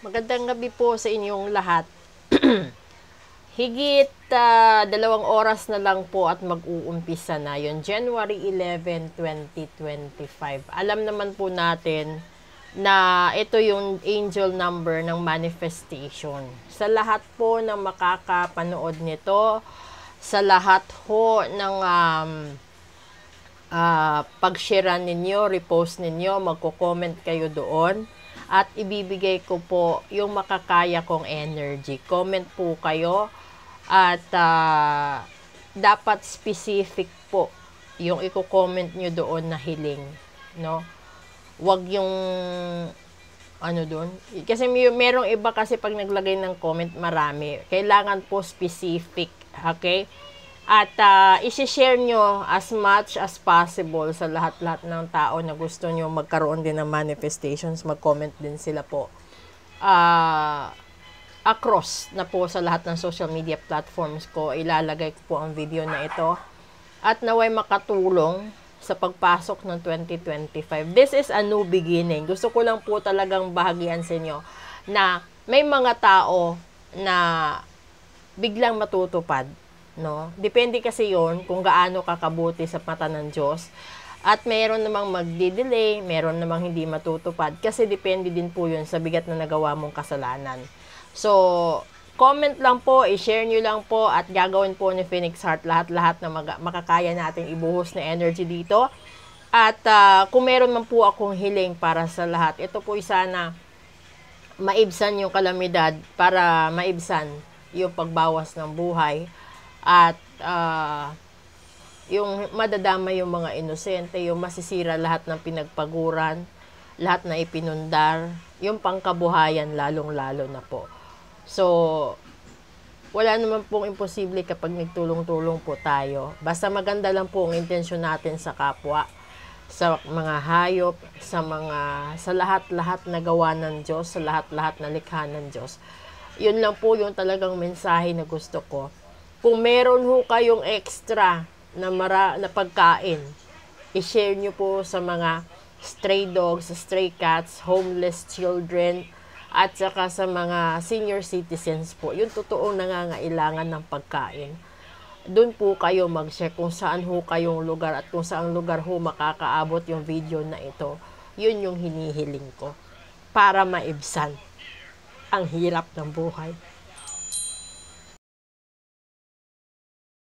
Magandang gabi po sa inyong lahat. Higit 2 oras na lang po at mag-uumpisa na yon, January 11, 2025. Alam naman po natin na ito yung angel number ng manifestation. Sa lahat po ng makakapanood nito, sa lahat po ng pag-share ninyo, repost ninyo, magko-comment kayo doon. At ibibigay ko po yung makakaya kong energy. Comment po kayo at dapat specific po yung i-comment nyo doon na hiling, no? Wag yung ano doon. Kasi merong iba kasi pag naglagay ng comment marami. Kailangan po specific, okay? At isi-share nyo as much as possible sa lahat-lahat ng tao na gusto nyo magkaroon din ng manifestations. Mag-comment din sila po. Across na po sa lahat ng social media platforms ko, ilalagay ko po ang video na ito. At naway makatulong sa pagpasok ng 2025. This is a new beginning. Gusto ko lang po talagang bahagian sa inyo na may mga tao na biglang matutupad. No? Depende kasi yon kung gaano kakabuti sa mata ng Diyos. At meron namang magdi-delay, meron namang hindi matutupad. Kasi depende din po yun sa bigat na nagawa mong kasalanan. So, comment lang po, i-share nyo lang po at gagawin po ni Phoenix Heart lahat-lahat na makakaya natin ibuhos na energy dito. At kung meron man po akong hiling para sa lahat, ito po sana maibsan yung kalamidad para maibsan yung pagbawas ng buhay. At yung madadama yung mga inosente, yung masisira lahat ng pinagpaguran, lahat na ipinundar, yung pangkabuhayan lalong-lalo na po. So, wala naman pong imposible kapag nagtulong-tulong po tayo. Basta maganda lang po ang intensyon natin sa kapwa, sa mga hayop, sa lahat-lahat na gawa ng Diyos, sa lahat-lahat na likha ng Diyos. Yun lang po yung talagang mensahe na gusto ko. Kung meron ho kayong extra na pagkain, i-share nyo po sa mga stray dogs, stray cats, homeless children, at saka sa mga senior citizens po. Yung totoong nangangailangan ng pagkain. Doon po kayo mag-share kung saan ho kayong lugar at kung saan lugar ho makakaabot yung video na ito. Yun yung hinihiling ko para maibsan ang hirap ng buhay.